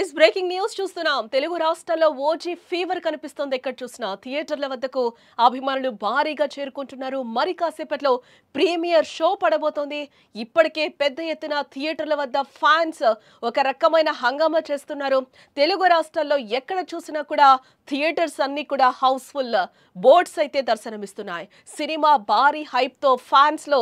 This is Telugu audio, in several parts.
గైస్ బ్రేకింగ్ న్యూస్ చూస్తున్నాం. తెలుగు రాష్ట్రాల్లో ఓజీ ఫీవర్ కనిపిస్తుంది. ఎక్కడ చూసినా థియేటర్ల వద్దకు అభిమానులు భారీగా చేరుకుంటున్నారు. మరి కాసేపట్లో ప్రీమియర్ షో పడబోతోంది. ఇప్పటికే పెద్ద ఎత్తున థియేటర్ల వద్ద ఫ్యాన్స్ ఒక రకమైన హంగామా చేస్తున్నారు. తెలుగు రాష్ట్రాల్లో ఎక్కడ చూసినా కూడా థియేటర్స్ అన్ని కూడా హౌస్ఫుల్. బోర్డ్స్ అయితే దర్శనమిస్తున్నాయి. సినిమా భారీ హైప్ తో ఫ్యాన్స్ లో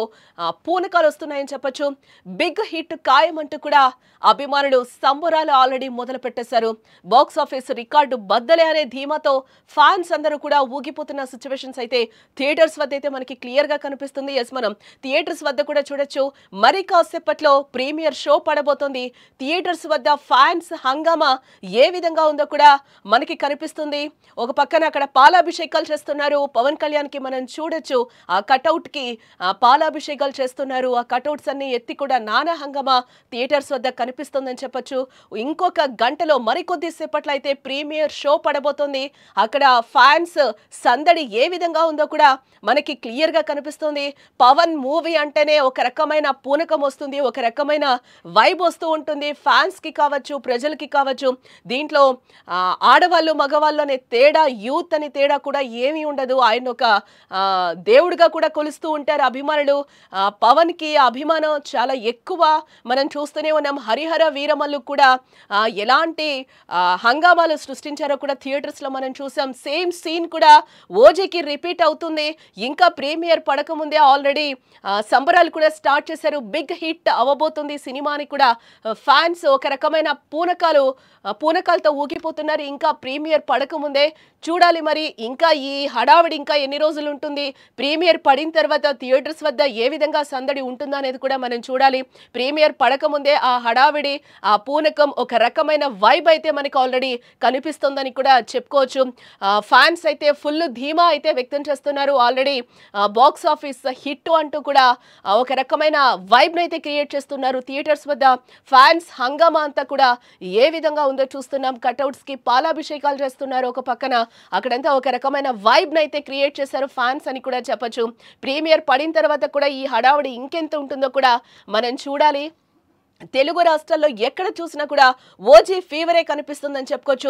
పూనకాలు వస్తున్నాయని చెప్పొచ్చు. బిగ్ హిట్ ఖాయమంటూ కూడా అభిమానులు సంబరాలు ఆల్రెడీ మొదలు పెట్టేశారు. బాక్స్ ఆఫీస్ రికార్డు బద్దలే అనే ధీమాతో ఫ్యాన్స్ అందరూ కూడా ఊగిపోతున్న సిచ్యువేషన్స్ అయితే థియేటర్స్ వద్ద అయితే మనకి క్లియర్ గా కనిపిస్తుంది. ఎస్, మనం థియేటర్స్ వద్ద కూడా చూడొచ్చు. మరి కాసేపట్లో ప్రీమియర్ షో పడబోతోంది. థియేటర్స్ వద్ద ఫ్యాన్స్ హంగామా ఏ విధంగా ఉందో కూడా మనకి కనిపిస్తుంది. ఒక పక్కన అక్కడ పాలాభిషేకాలు చేస్తున్నారు. పవన్ కళ్యాణ్ కి మనం చూడొచ్చు. ఆ కటౌట్ కి పాలాభిషేకాలు చేస్తున్నారు. ఆ కటౌట్స్ అన్ని ఎత్తి కూడా నానా హంగామా థియేటర్స్ వద్ద కనిపిస్తుందని చెప్పొచ్చు. ఇంకొక గంటలో మరికొద్ది సేపట్లో అయితే ప్రీమియర్ షో పడబోతోంది. అక్కడ ఫ్యాన్స్ సందడి ఏ విధంగా ఉందో కూడా మనకి క్లియర్ గా కనిపిస్తుంది. పవన్ మూవీ అంటేనే ఒక రకమైన పూనకం వస్తుంది, ఒక రకమైన వైబ్ వస్తూ ఉంటుంది. ఫ్యాన్స్ కి కావచ్చు, ప్రజలకి కావచ్చు. దీంట్లో ఆడవాళ్ళు మగవాళ్ళు అనే తేడా, యూత్ అని తేడా కూడా ఏమీ ఉండదు. ఆయన ఒక దేవుడిగా కూడా కొలుస్తూ ఉంటారు అభిమానులు. పవన్ కి అభిమానం చాలా ఎక్కువ. మనం చూస్తూనే ఉన్నాం. హరిహర వీరమల్లు కూడా ఎలాంటి హంగామాలు సృష్టించారో కూడా థియేటర్స్ లో మనం చూసాం. సేమ్ సీన్ కూడా ఓజీకి రిపీట్ అవుతుంది. ఇంకా ప్రీమియర్ పడకముందే ఆల్రెడీ సంబరాలు కూడా స్టార్ట్ చేశారు. బిగ్ హిట్ అవ్వబోతుంది సినిమాని కూడా ఫ్యాన్స్ ఒక రకమైన పూనకాలతో ఊగిపోతున్నారు. ఇంకా ప్రీమియర్ పడకముందే చూడాలి మరి ఇంకా ఈ హడావిడి ఇంకా ఎన్ని రోజులు ఉంటుంది, ప్రీమియర్ పడిన తర్వాత థియేటర్స్ వద్ద ఏ విధంగా సందడి ఉంటుందో అనేది కూడా మనం చూడాలి. ప్రీమియర్ పడకముందే ఆ హడావిడి, ఆ పూనకం, ఒక రకమైన వైబ్ అయితే మనకి ఆల్రెడీ కనిపిస్తుందని కూడా చెప్పుకోవచ్చు. ఫ్యాన్స్ అయితే ఫుల్ ధీమా అయితే వ్యక్తం చేస్తున్నారు. ఆల్రెడీ బాక్స్ ఆఫీస్ హిట్ అంటూ కూడా ఒక రకమైన వైబ్ని అయితే క్రియేట్ చేస్తున్నారు. థియేటర్స్ వద్ద ఫ్యాన్స్ హంగామా అంతా కూడా ఏ విధంగా ఉందో చూస్తున్నాం. కటౌట్స్ కి పాలాభిషేకాలు చేస్తున్నారు. ఒక పక్కన అక్కడంతా ఒక రకమైన వైబ్ని అయితే క్రియేట్ చేశారు ఫ్యాన్స్ అని కూడా చెప్పొచ్చు. ప్రీమియర్ పడిన తర్వాత కూడా ఈ హడావుడి ఇంకెంత ఉంటుందో కూడా మనం చూడాలి. తెలుగు రాష్ట్రాల్లో ఎక్కడ చూసినా కూడా ఓజీ ఫీవరే కనిపిస్తుందని చెప్పుకోవచ్చు.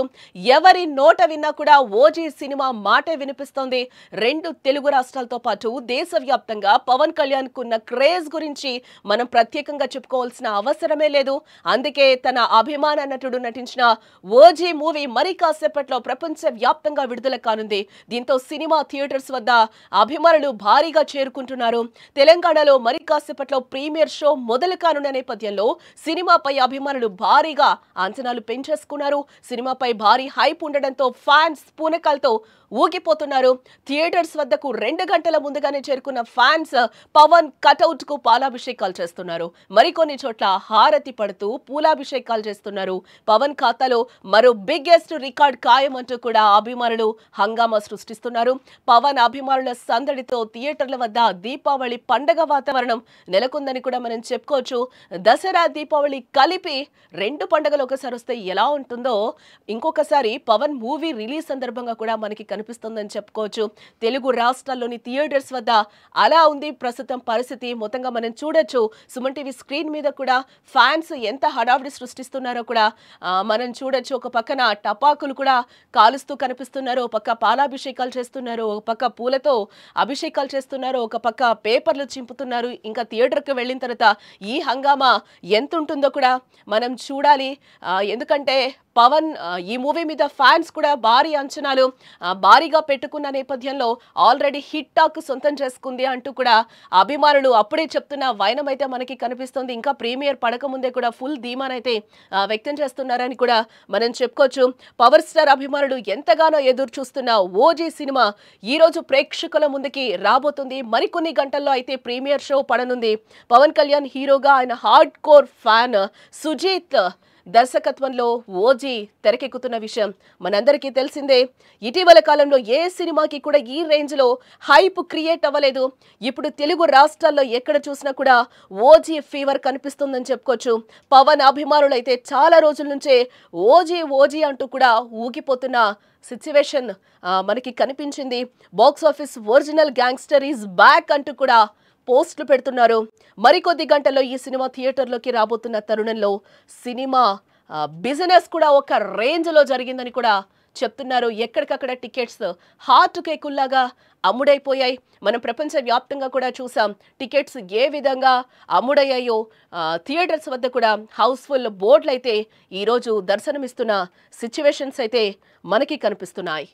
ఎవరి నోట విన్నా కూడా ఓజీ సినిమా మాటే వినిపిస్తోంది. రెండు తెలుగు రాష్ట్రాలతో పాటు దేశవ్యాప్తంగా పవన్ కళ్యాణ్ కున్న క్రేజ్ గురించి మనం ప్రత్యేకంగా చెప్పుకోవాల్సిన అవసరమే లేదు. అందుకే తన అభిమాన నటుడు నటించిన ఓజీ మూవీ మరి కాసేపట్లో ప్రపంచ వ్యాప్తంగా విడుదల కానుంది. దీంతో సినిమా థియేటర్స్ వద్ద అభిమానులు భారీగా చేరుకుంటున్నారు. తెలంగాణలో మరి కాసేపట్లో ప్రీమియర్ షో మొదలు కానున్న నేపథ్యంలో సినిమాపై అభిమానులు భారీగా అంచనాలు పెంచేసుకున్నారు. సినిమాపై భారీ హైప్ ఉండడంతో ఫ్యాన్స్ పూనకాలతో ఊగిపోతున్నారు. థియేటర్స్ వద్దకు 2 గంటల ముందుగానే చేరుకున్న ఫ్యాన్స్ పవన్ కటౌట్ కు పాలాభిషేకాలు చేస్తున్నారు. మరికొన్ని చోట్ల హారతి పడుతూ పూలాభిషేకాలు చేస్తున్నారు. పవన్ ఖాతాలో మరో బిగ్గెస్ట్ రికార్డ్ ఖాయమంటూ కూడా అభిమానులు హంగామా సృష్టిస్తున్నారు. పవన్ అభిమానుల సందడితో థియేటర్ల వద్ద దీపావళి పండగ వాతావరణం నెలకొందని కూడా మనం చెప్పుకోవచ్చు. దసరా, దీపావళి కలిపి 2 పండుగలు ఒకసారి వస్తే ఎలా ఉంటుందో ఇంకొకసారి పవన్ మూవీ రిలీజ్ సందర్భంగా కూడా మనకి కనిపిస్తుందని చెప్పుకోవచ్చు. తెలుగు రాష్ట్రాల్లోని థియేటర్స్ వద్ద అలా ఉంది ప్రస్తుతం పరిస్థితి. మొత్తంగా మనం చూడొచ్చు. సుమన్ టీవీ స్క్రీన్ మీద కూడా ఫ్యాన్స్ ఎంత హడావిడి సృష్టిస్తున్నారో కూడా మనం చూడొచ్చు. ఒక పక్కన టపాకులు కూడా కాలుస్తూ కనిపిస్తున్నారు. ఒక పక్క పాలాభిషేకాలు చేస్తున్నారు. ఒక పక్క పూలతో అభిషేకాలు చేస్తున్నారు. ఒక పక్క పేపర్లు చింపుతున్నారు. ఇంకా థియేటర్కి వెళ్ళిన తర్వాత ఈ హంగామా ఎంత ఉంటుందో కూడా మనం చూడాలి. ఎందుకంటే పవన్ ఈ మూవీ మీద ఫ్యాన్స్ కూడా భారీ అంచనాలు భారీగా పెట్టుకున్న నేపథ్యంలో ఆల్రెడీ హిట్ టాక్ సొంతం చేసుకుంది అంటూ కూడా అభిమానులు అప్పుడే చెప్తున్న వైనం అయితే మనకి కనిపిస్తుంది. ఇంకా ప్రీమియర్ పడకముందే కూడా ఫుల్ ధీమానైతే వ్యక్తం చేస్తున్నారని కూడా మనం చెప్పుకోవచ్చు. పవర్ స్టార్ అభిమానులు ఎంతగానో ఎదురు చూస్తున్న ఓజీ సినిమా ఈ రోజు ప్రేక్షకుల ముందుకి రాబోతుంది. మరికొన్ని గంటల్లో అయితే ప్రీమియర్ షో పడనుంది. పవన్ కళ్యాణ్ హీరోగా ఆయన హార్డ్ కోర్ ఫ్యాన్ సుజీత్ దర్శకత్వంలో ఓజీ తెరకెక్కుతున్న విషయం మనందరికీ తెలిసిందే. ఇటీవల కాలంలో ఏ సినిమాకి కూడా ఈ రేంజ్లో హైప్ క్రియేట్ అవ్వలేదు. ఇప్పుడు తెలుగు రాష్ట్రాల్లో ఎక్కడ చూసినా కూడా ఓజీ ఫీవర్ కనిపిస్తుందని చెప్పుకోవచ్చు. పవన్ అభిమానులు అయితే చాలా రోజుల నుంచే ఓజీ ఓజీ అంటూ కూడా ఊగిపోతున్న సిచ్యువేషన్ మనకి కనిపించింది. Box office original gangster is back అంటూ కూడా పోస్టులు పెడుతున్నారు. మరికొద్ది గంటల్లో ఈ సినిమా థియేటర్లోకి రాబోతున్న తరుణంలో సినిమా బిజినెస్ కూడా ఒక రేంజ్లో జరిగిందని కూడా చెప్తున్నారు. ఎక్కడికక్కడ టికెట్స్ హాట్ కేకుల్లాగా అమ్ముడైపోయాయి. మనం ప్రపంచవ్యాప్తంగా కూడా చూసాం టికెట్స్ ఏ విధంగా అమ్ముడయ్యాయో. థియేటర్స్ వద్ద కూడా హౌస్ఫుల్ బోర్డులు అయితే ఈరోజు దర్శనమిస్తున్న సిచ్యువేషన్స్ అయితే మనకి కనిపిస్తున్నాయి.